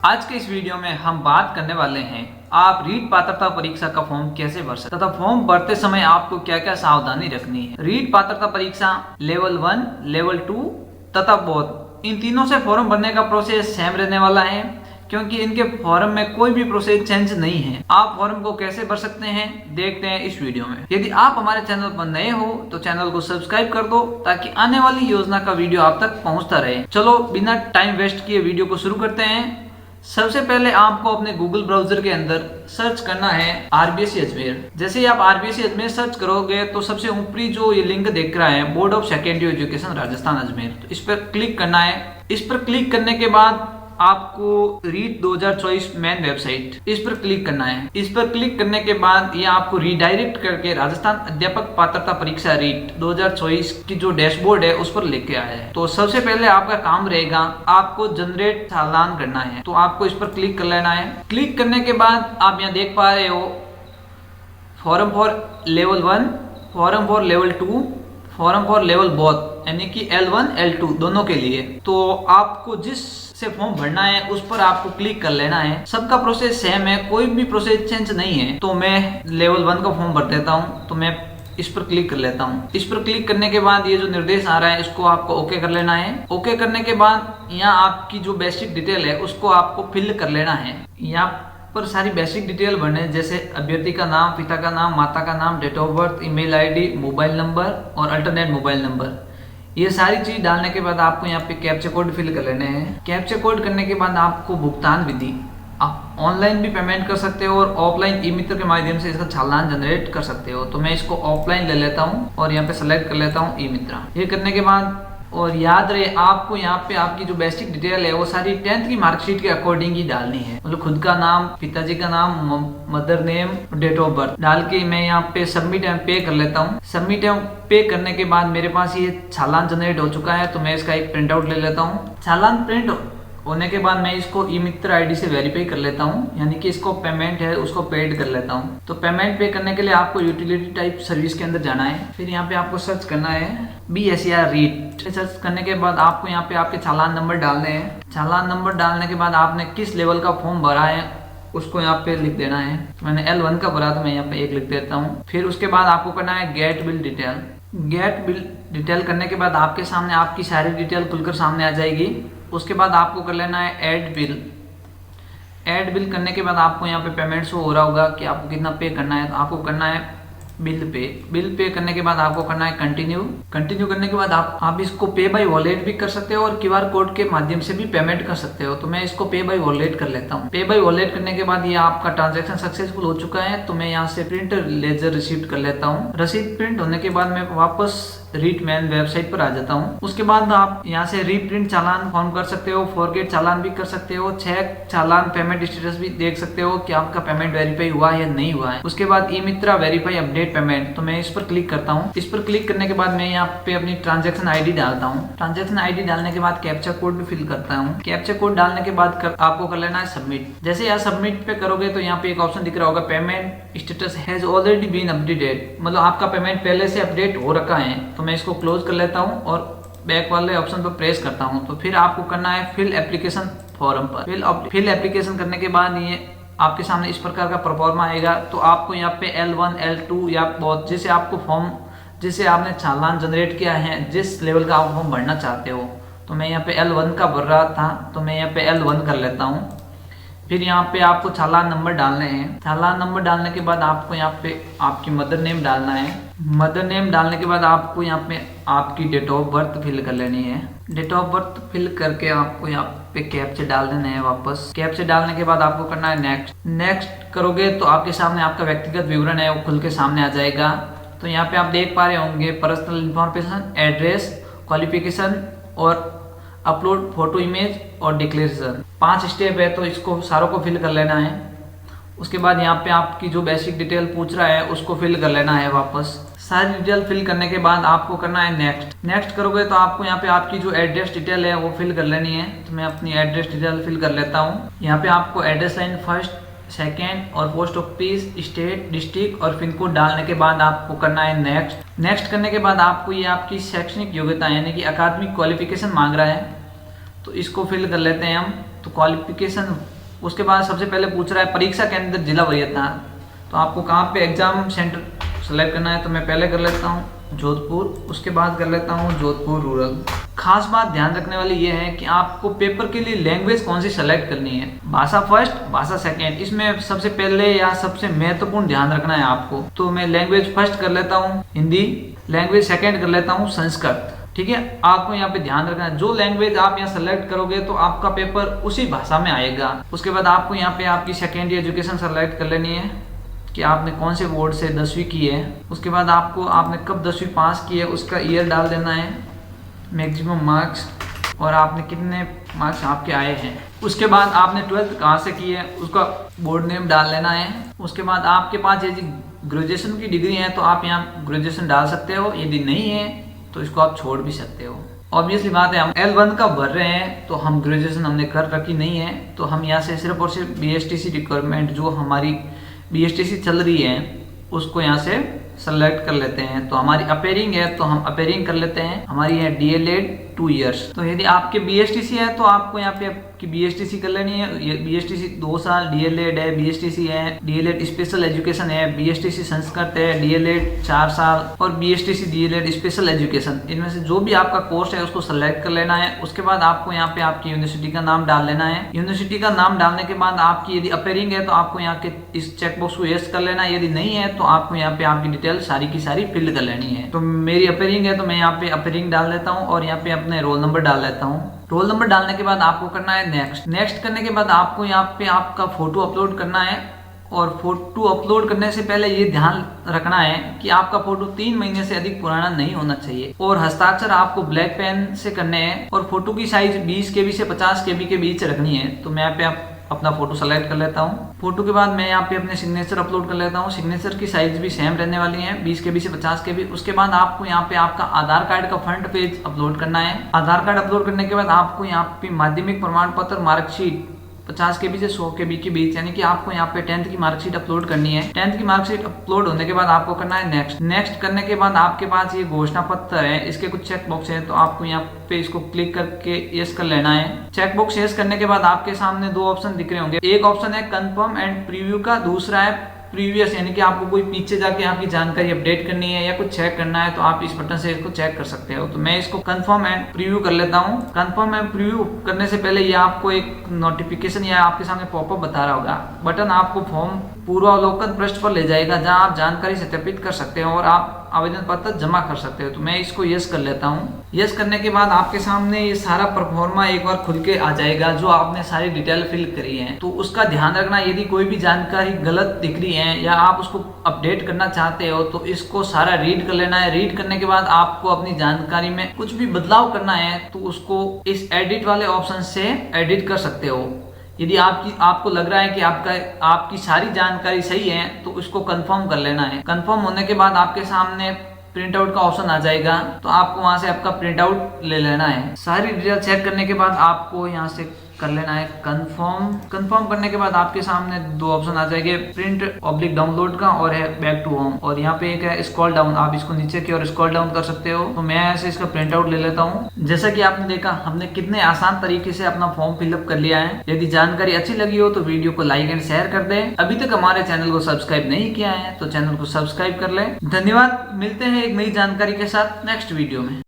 आज के इस वीडियो में हम बात करने वाले हैं आप रीट पात्रता परीक्षा का फॉर्म कैसे भर सकते तथा फॉर्म भरते समय आपको क्या क्या सावधानी रखनी है। रीट पात्रता परीक्षा लेवल 1, लेवल 2 तथा बोर्ड, इन तीनों से फॉर्म भरने का प्रोसेस सेम रहने वाला है क्योंकि इनके फॉर्म में कोई भी प्रोसेस चेंज नहीं है। आप फॉर्म को कैसे भर सकते हैं देखते हैं इस वीडियो में। यदि आप हमारे चैनल पर नए हो तो चैनल को सब्सक्राइब कर दो ताकि आने वाली योजना का वीडियो आप तक पहुंचता रहे। चलो बिना टाइम वेस्ट किए वीडियो को शुरू करते हैं। सबसे पहले आपको अपने गूगल ब्राउजर के अंदर सर्च करना है आरबीएससी अजमेर। जैसे ही आप आरबीएससी अजमेर सर्च करोगे तो सबसे ऊपरी जो ये लिंक देख रहा है board of secondary education Rajasthan Ajmer, तो इस पर क्लिक करना है। इस पर क्लिक करने के बाद आपको रीट 2024 मेन वेबसाइट, इस पर क्लिक करना है। इस पर क्लिक करने के बाद ये आपको रिडायरेक्ट करके राजस्थान अध्यापक पात्रता परीक्षा रीट 2024 की जो डैशबोर्ड है उस पर लेके आया है। तो सबसे पहले आपका काम रहेगा आपको जनरेट चालान करना है, तो आपको इस पर क्लिक कर लेना है। क्लिक करने के बाद आप यहाँ देख पा रहे हो form for level 1, form for level 2, form for level both, यानी कि L1 L2 दोनों के लिए। तो आपको जिस से फॉर्म भरना है उस पर आपको क्लिक कर लेना है। सबका प्रोसेस सेम है, कोई भी प्रोसेस चेंज नहीं है। तो मैं लेवल 1 का फॉर्म भर देता हूँ, तो मैं इस पर क्लिक कर लेता हूँ। इस पर क्लिक करने के बाद ये जो निर्देश आ रहा है इसको आपको ओके कर लेना है। ओके करने के बाद यहाँ आपकी जो बेसिक डिटेल है उसको आपको फिल कर लेना है। यहाँ पर सारी बेसिक डिटेल भरने जैसे अभ्यर्थी का नाम, पिता का नाम, माता का नाम, date of birth, email ID, mobile number और अल्टरनेट मोबाइल नंबर, ये सारी चीज डालने के बाद आपको यहाँ पे कैप्चा कोड फिल कर लेने हैं। कैप्चा कोड करने के बाद आपको भुगतान विधि, आप ऑनलाइन भी पेमेंट कर सकते हो और ऑफलाइन ई मित्र के माध्यम से इसका चालान जनरेट कर सकते हो। तो मैं इसको ऑफलाइन ले लेता हूँ और यहाँ पे सेलेक्ट कर लेता हूँ ई मित्र। ये करने के बाद और याद रहे आपको यहाँ पे आपकी जो बेसिक डिटेल है वो सारी 10th की मार्कशीट के अकॉर्डिंग ही डालनी है। मतलब खुद का नाम, पिताजी का नाम, mother name, date of birth डाल के मैं यहाँ पे सबमिट एंड पे कर लेता हूँ। सबमिट एंड पे करने के बाद मेरे पास ये चालान जनरेट हो चुका है, तो मैं इसका एक प्रिंट आउट ले लेता हूँ। चालान प्रिंट होने के बाद मैं इसको ई मित्र आईडी से वेरीफाई कर लेता हूँ, यानी कि इसको पेमेंट है उसको पेड कर लेता हूँ। तो पेमेंट पे करने के लिए आपको यूटिलिटी टाइप सर्विस के अंदर जाना है। फिर यहाँ पे आपको सर्च करना है BSER रीट। सर्च करने के बाद आपको यहाँ पे आपके चालान नंबर डालने हैं। चालान नंबर डालने के बाद आपने किस लेवल का फॉर्म भरा है उसको यहाँ पे लिख देना है। मैंने L1 का भरा तो मैं यहाँ पे 1 लिख देता हूँ। फिर उसके बाद आपको करना है get bill detail. Get bill detail करने के बाद आपके सामने आपकी सारी डिटेल खुलकर सामने आ जाएगी। उसके बाद आपको कर लेना है ऐड बिल। ऐड बिल करने के बाद आपको यहाँ पे पेमेंट शो हो रहा होगा कि आपको कितना पे करना है, तो आपको करना है बिल पे। बिल पे करने के बाद आपको करना है कंटिन्यू। कंटिन्यू करने के बाद आप इसको पे बाय वॉलेट भी कर सकते हो और QR कोड के माध्यम से भी पेमेंट कर सकते हो। तो मैं इसको पे बाय वॉलेट कर लेता हूँ। पे बाय वॉलेट करने के बाद ये आपका ट्रांजैक्शन सक्सेसफुल हो चुका है, तो मैं यहाँ से प्रिंट लेजर रिसीप्ट कर लेता हूँ। रसीद प्रिंट होने के बाद मैं वापस रीट मैन वेबसाइट पर आ जाता हूँ। उसके बाद आप यहाँ से रीप्रिंट चालान फॉर्म कर सकते हो, फॉरगेट चालान भी कर सकते हो, चेक चालान पेमेंट स्टेटस भी देख सकते हो कि आपका पेमेंट वेरीफाई हुआ है या नहीं हुआ है। उसके बाद ई मित्रा वेरीफाई अपडेट पेमेंट, तो मैं इस पर क्लिक करता हूँ। इस पर क्लिक करने के बाद मैं यहाँ पे अपनी ट्रांजेक्शन आईडी डालता हूँ। ट्रांजेक्शन आईडी डालने के बाद कैप्चा कोड भी फिल करता हूँ। कैप्चा कोड डालने के बाद आपको कर लेना है सबमिट। जैसे यहाँ सबमिट पे करोगे तो यहाँ पे एक ऑप्शन दिख रहा होगा payment status has already been updated, मतलब आपका पेमेंट पहले से अपडेट हो रखा है। तो मैं इसको क्लोज कर लेता हूँ और बैक वाले ऑप्शन पर प्रेस करता हूँ। तो फिर आपको करना है फिल एप्लीकेशन फॉर्म पर। फिल एप्लीकेशन करने के बाद ये आपके सामने इस प्रकार का परफॉर्मा आएगा। तो आपको यहाँ पे L1 L2 या बहुत जिसे आपको फॉर्म जिसे आपने चालान जनरेट किया है, जिस लेवल का आप फॉर्म भरना चाहते हो, तो मैं यहाँ पे L1 का भर रहा था तो मैं यहाँ पे L1 कर लेता हूँ। फिर यहाँ पे आपको चालान नंबर डालने हैं। चालान नंबर डालने के बाद आपको यहाँ पे आपकी मदर नेम डालना है। मदर नेम डालने के बाद आपको यहाँ पे आपकी डेट ऑफ बर्थ फिल कर लेनी है। डेट ऑफ बर्थ फिल करके आपको यहाँ पे कैप्चा डाल देना है। वापस कैप्चा डालने के बाद आपको करना है नेक्स्ट। नेक्स्ट करोगे तो आपके सामने आपका व्यक्तिगत विवरण है वो खुल के सामने आ जाएगा। तो यहाँ पे आप देख पा रहे होंगे पर्सनल इन्फॉर्मेशन, एड्रेस, क्वालिफिकेशन और अपलोड फोटो, इमेज और डिक्लेरेशन। 5 स्टेप है तो इसको सारों को फिल कर लेना है। उसके बाद यहाँ पे आपकी जो बेसिक डिटेल पूछ रहा है उसको फिल कर लेना है। वापस सारी डिटेल फिल करने के बाद आपको करना है नेक्स्ट। नेक्स्ट करोगे तो आपको यहाँ पे आपकी जो एड्रेस डिटेल है वो फिल कर लेनी है। तो मैं अपनी एड्रेस डिटेल फिल कर लेता हूँ। यहाँ पे आपको एड्रेस लाइन फर्स्ट, सेकेंड और पोस्ट ऑफिस, स्टेट, डिस्ट्रिक्ट और पिन कोड डालने के बाद आपको करना है नेक्स्ट। नेक्स्ट करने के बाद आपको ये आपकी शैक्षणिक योग्यता यानी कि अकादमिक क्वालिफिकेशन मांग रहा है, तो इसको फिल कर लेते हैं हम। तो क्वालिफिकेशन, उसके बाद सबसे पहले पूछ रहा है परीक्षा केंद्र जिला वरीयता, तो आपको कहाँ पे एग्जाम सेंटर सेलेक्ट करना है। तो मैं पहले कर लेता हूँ जोधपुर, उसके बाद कर लेता हूँ जोधपुर रूरल। खास बात ध्यान रखने वाली ये है कि आपको पेपर के लिए लैंग्वेज कौन सी सेलेक्ट करनी है, भाषा फर्स्ट, भाषा सेकंड, इसमें सबसे पहले या सबसे महत्वपूर्ण ध्यान रखना है आपको। तो मैं लैंग्वेज फर्स्ट कर लेता हूँ हिंदी, लैंग्वेज सेकंड कर लेता हूँ संस्कृत। ठीक है, आपको यहाँ पे ध्यान रखना है जो लैंग्वेज आप यहाँ सेलेक्ट करोगे तो आपका पेपर उसी भाषा में आएगा। उसके बाद आपको यहाँ पे आपकी सेकेंडरी एजुकेशन सेलेक्ट कर लेनी है कि आपने कौन से बोर्ड से 10वीं की है। उसके बाद आपने कब 10वीं पास की है उसका ईयर डाल देना है, मैक्सिमम मार्क्स, और आपने कितने मार्क्स आपके आए हैं। उसके बाद आपने 12th कहाँ से की है उसका बोर्ड नेम डाल लेना है। उसके बाद आपके पास यदि ग्रेजुएशन की डिग्री है तो आप यहाँ ग्रेजुएशन डाल सकते हो, यदि नहीं है तो इसको आप छोड़ भी सकते हो। ऑब्वियसली बात है, हम L1 का भर रहे हैं तो हम ग्रेजुएशन हमने कर रखी नहीं है, तो हम यहाँ से सिर्फ और सिर्फ BSTC रिक्वायरमेंट जो हमारी BSTC चल रही है उसको यहाँ से सेलेक्ट कर लेते हैं। तो हमारी अपेयरिंग है तो हम अपेयरिंग कर लेते हैं, हमारी है DLED 2 इयर्स। तो यदि आपके BSTC है तो आपको यहाँ पे आपकी BSTC कर लेनी है। BSTC 2 साल, DLED है, BSTC है, DLED स्पेशल एजुकेशन है, BSTC संस्कृत है, DLED 4 साल और BSTC DLED स्पेशल एजुकेशन, इनमें से जो भी आपका कोर्स है उसको सेलेक्ट कर लेना है। उसके बाद आपको यहाँ पे आपकी यूनिवर्सिटी का नाम डाल लेना है। यूनिवर्सिटी का नाम डालने के बाद आपकी यदि अपेयरिंग है तो आपको यहाँ के इस चेकबॉक्स को यस कर लेना है, यदि नहीं है तो आपको यहाँ पे आपकी डिटेल सारी की सारी फिल कर लेनी है। तो मेरी अपेयरिंग है तो मैं यहाँ पे अपेयरिंग डाल देता हूँ और यहाँ पे अपने रोल नंबर डाल लेता हूँ। रोल नंबर डालने के बाद आपको करना है नेक्स्ट। नेक्स्ट करने के बाद आपको यहाँ पे आपका फोटो अपलोड करना है, और फोटो अपलोड करने से पहले ये ध्यान रखना है कि आपका फोटो 3 महीने से अधिक पुराना नहीं होना चाहिए, और हस्ताक्षर आपको ब्लैक पेन से करने हैं, और फोटो की साइज 20 KB से 50 KB के बीच रखनी है। तो मैं यहाँ पे अपना फोटो सेलेक्ट कर लेता हूँ। फोटो के बाद मैं यहाँ पे अपने सिग्नेचर अपलोड कर लेता हूँ। सिग्नेचर की साइज भी सेम रहने वाली है, 20 KB से 50 KB। उसके बाद आपको यहाँ पे आपका आधार कार्ड का फ्रंट पेज अपलोड करना है। आधार कार्ड अपलोड करने के बाद आपको यहाँ पे माध्यमिक प्रमाण पत्र मार्कशीट 50 KB से 100 KB के बीच, यानी कि आपको यहाँ पे 10th की मार्कशीट अपलोड करनी है। 10th की मार्कशीट अपलोड होने के बाद आपको करना है नेक्स्ट। नेक्स्ट करने के बाद आपके पास ये घोषणा पत्र है, इसके कुछ चेक बॉक्स है, तो आपको यहाँ पे इसको क्लिक करके यस कर लेना है। चेक बॉक्स यस करने के बाद आपके सामने 2 ऑप्शन दिख रहे होंगे। एक ऑप्शन है कंफर्म एंड प्रीव्यू का, दूसरा है प्रीवियस, यानी कि आपको कोई पीछे जाके आपकी जानकारी अपडेट करनी है या कुछ चेक करना है तो आप इस बटन से इसको चेक कर सकते हो। तो मैं इसको कंफर्म एंड प्रीव्यू कर लेता हूँ। कंफर्म एंड प्रीव्यू करने से पहले ये आपको एक नोटिफिकेशन या आपके सामने पॉपअप बता रहा होगा। बटन आपको फॉर्म पूर्वावलोकन पृष्ठ पर ले जाएगा जहां आप जानकारी सत्यापित कर सकते हो और आप आवेदन पत्र जमा कर सकते हो। तो मैं इसको यस कर लेता हूँ। यस करने के बाद आपके सामने ये सारा परफॉर्मा एक बार खुल के आ जाएगा जो आपने सारी डिटेल फिल करी है। तो उसका ध्यान रखना, यदि कोई भी जानकारी गलत दिख रही है या आप उसको अपडेट करना चाहते हो तो इसको सारा रीड कर लेना है। रीड करने के बाद आपको अपनी जानकारी में कुछ भी बदलाव करना है तो उसको इस एडिट वाले ऑप्शन से एडिट कर सकते हो। यदि आपको लग रहा है कि आपकी सारी जानकारी सही है तो उसको कंफर्म कर लेना है। कंफर्म होने के बाद आपके सामने प्रिंट आउट का ऑप्शन आ जाएगा, तो आपको वहां से आपका प्रिंट आउट ले लेना है। सारी डिटेल चेक करने के बाद आपको यहाँ से कर लेना है कंफर्म। कंफर्म करने के बाद आपके सामने 2 ऑप्शन आ जाएंगे, प्रिंट/ डाउनलोड का और है बैक टू होम, और यहाँ पे एक है स्क्रॉल डाउन, आप इसको नीचे की ओर स्क्रॉल डाउन कर सकते हो। तो मैं ऐसे इसका प्रिंट आउट ले लेता हूँ। जैसा कि आपने देखा हमने कितने आसान तरीके से अपना फॉर्म फिलअप कर लिया है। यदि जानकारी अच्छी लगी हो तो वीडियो को लाइक एंड शेयर कर दें। अभी तक हमारे चैनल को सब्सक्राइब नहीं किया है तो चैनल को सब्सक्राइब कर लें। धन्यवाद, मिलते हैं एक नई जानकारी के साथ नेक्स्ट वीडियो में।